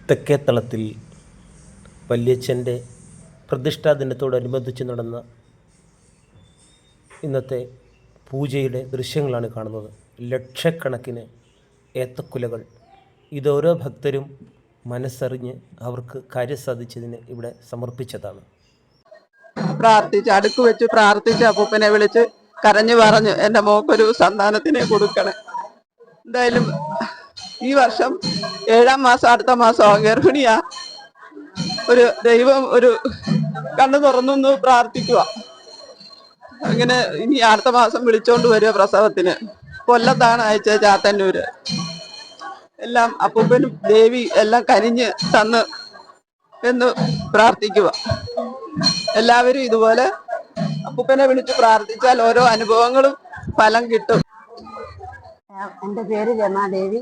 തെക്കേത്തളത്തിൽ വല്യച്ഛൻ്റെ പ്രതിഷ്ഠാ ദിനത്തോടനുബന്ധിച്ച് നടന്ന ഇന്നത്തെ പൂജയുടെ ദൃശ്യങ്ങളാണ് കാണുന്നത്. ലക്ഷക്കണക്കിന് ഏത്തക്കുലകൾ ഇതോരോ ഭക്തരും മനസ്സറിഞ്ഞ് അവർക്ക് കാര്യം സാധിച്ചതിന് ഇവിടെ സമർപ്പിച്ചതാണ്. പ്രാർത്ഥിച്ച് അടുക്ക് വെച്ച് പ്രാർത്ഥിച്ച് അപ്പൂപ്പനെ വിളിച്ച് കരഞ്ഞു പറഞ്ഞു എൻ്റെ മോക്കൊരു സന്താനത്തിനെ കൊടുക്കണേ. എന്തായാലും ഈ വർഷം 7-ാം മാസം അടുത്ത മാസം ഗർഭിണിയാ. ഒരു ദൈവം ഒരു കണ്ണു തുറന്നു പ്രാർത്ഥിക്കുക. അങ്ങനെ ഇനി അടുത്ത മാസം വിളിച്ചോണ്ട് വരിക പ്രസവത്തിന്. കൊല്ലത്താണ് അയച്ചത്, ചാത്തന്നൂര്. എല്ലാം അപ്പൂപ്പനും ദേവി എല്ലാം കനിഞ്ഞ് തന്ന് എന്ന് പ്രാർത്ഥിക്കുക. എല്ലാവരും ഇതുപോലെ അപ്പൂപ്പനെ വിളിച്ച് പ്രാർത്ഥിച്ചാൽ ഓരോ അനുഭവങ്ങളും ഫലം കിട്ടും. എൻ്റെ പേര് രമാദേവി.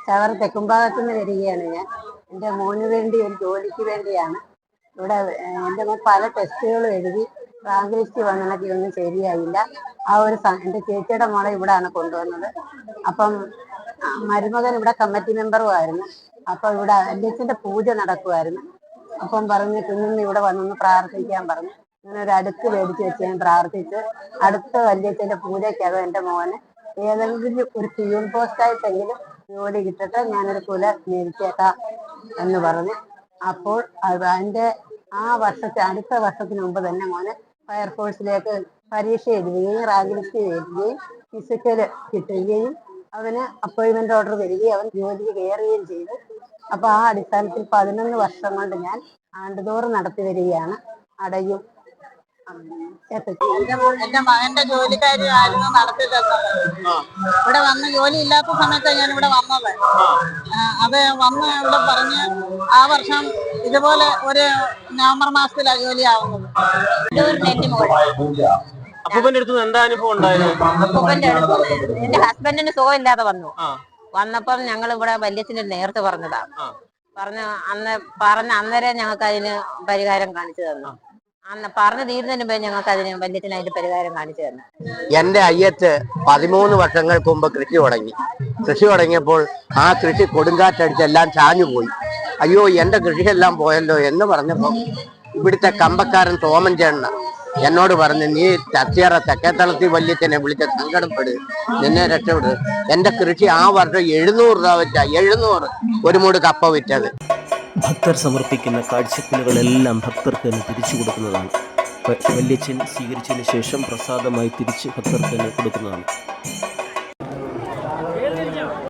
ചവറ തെക്കുംഭാഗത്തു നിന്ന് വരികയാണ് ഞാൻ. എൻ്റെ മോന് വേണ്ടി ഒരു ജോലിക്ക് വേണ്ടിയാണ് ഇവിടെ. എൻ്റെ മോൻ പല ടെസ്റ്റുകളും എഴുതി റാങ്ക് ലിസ്റ്റ് വന്നിട്ട് ഒന്നും ശരിയായില്ല. ആ ഒരു എൻ്റെ ചേച്ചിയുടെ മോളെ ഇവിടെയാണ് കൊണ്ടുവന്നത്. അപ്പം മരുമകൻ ഇവിടെ കമ്മിറ്റി മെമ്പറുമായിരുന്നു. അപ്പം ഇവിടെ വല്യച്ഛൻ്റെ പൂജ നടക്കുമായിരുന്നു. അപ്പം പറഞ്ഞ് കുഞ്ഞിന്ന് ഇവിടെ വന്നൊന്ന് പ്രാർത്ഥിക്കാൻ പറഞ്ഞു. ഇങ്ങനെ ഒരു അടുക്ക് മേടിച്ച് വെച്ച് ഞാൻ പ്രാർത്ഥിച്ച് അടുത്ത വല്യച്ഛൻ്റെ പൂജയ്ക്കകം എൻ്റെ മോന് ഏതെങ്കിലും ഒരു പിയൂൺ പോസ്റ്റായിട്ടെങ്കിലും ജോലി കിട്ടട്ടെ, ഞാനൊരു കുല മേടിച്ചേക്കാം എന്ന് പറഞ്ഞ്. അപ്പോൾ അതിൻ്റെ അടുത്ത വർഷത്തിന് മുമ്പ് തന്നെ മോന് ഫയർഫോഴ്സിലേക്ക് പരീക്ഷ എഴുതുകയും റാങ്ക് ലിസ്റ്റ് എഴുതുകയും ഫിസിക്കല് കിട്ടുകയും അവന് അപ്പോയിൻമെന്റ് ഓർഡർ വരികയും അവൻ ജോലിക്ക് കയറുകയും ചെയ്തു. അപ്പൊ ആ അടിസ്ഥാനത്തിൽ 11 വർഷം കൊണ്ട് ഞാൻ ആണ്ടുതോറും നടത്തി വരികയാണ്. അടയും എന്റെ മകന്റെ ജോലിക്കാരിയായിരുന്നു നടത്തി തന്നത്. ഇവിടെ വന്ന് ജോലി ഇല്ലാത്ത സമയത്താണ് ഞാൻ ഇവിടെ വന്നത്. അത് വന്ന് ഇവിടെ പറഞ്ഞ് ആ വർഷം ഇതുപോലെ ഒരു നവംബർ മാസത്തിലാണ് ജോലിയാവുന്നത്. അപ്പൂപ്പന്റെ അടുത്ത് എന്താ അനുഭവം ഉണ്ടായിരുന്നു? അപ്പൂപ്പന്റെ അടുത്ത് എന്റെ ഹസ്ബൻഡിന് സുഖമില്ലാതെ വന്നപ്പം ഞങ്ങൾ ഇവിടെ വല്യച്ഛൻ്റെ നേരത്തെ പറഞ്ഞതാണ്. അന്നേരം ഞങ്ങൾക്ക് അതിന് പരിഹാരം കാണിച്ചു തന്നു. പറഞ്ഞു തീരുന്നതിന് മുമ്പേ ഞങ്ങൾക്ക് അതിന് വല്യച്ഛനായിട്ട് പരിഹാരം കാണിച്ചു തന്നു. എന്റെ അയ്യത്ത് 13 വർഷങ്ങൾക്ക് മുമ്പ് കൃഷി തുടങ്ങിയപ്പോൾ ആ കൃഷി കൊടുങ്കാറ്റടിച്ച് എല്ലാം ചാഞ്ഞുപോയി. അയ്യോ എന്റെ കൃഷിയെല്ലാം പോയല്ലോ എന്ന് പറഞ്ഞപ്പോൾ ഇവിടുത്തെ കമ്പക്കാരൻ തോമൻ ചേട്ടന എന്നോട് പറഞ്ഞു, നീ ചത്തിയറ തെക്കേത്തളത്തിൽ വല്യച്ഛനെ വിളിച്ച സങ്കടപ്പെടുക, നിന്നെ രക്ഷപ്പെടുക. എന്റെ കൃഷി ആ വർഷം 700 രൂപ വെച്ച 700 ഒരു മൂട് കപ്പ വിറ്റത്. ഭക്തർ സമർപ്പിക്കുന്ന കാഴ്ചക്കുലകളെല്ലാം ഭക്തർക്ക് തന്നെ തിരിച്ചു കൊടുക്കുന്നതാണ്. വല്യച്ഛൻ സ്വീകരിച്ചതിന് ശേഷം പ്രസാദമായി തിരിച്ച് ഭക്തർക്ക് തന്നെ കൊടുക്കുന്നതാണ്.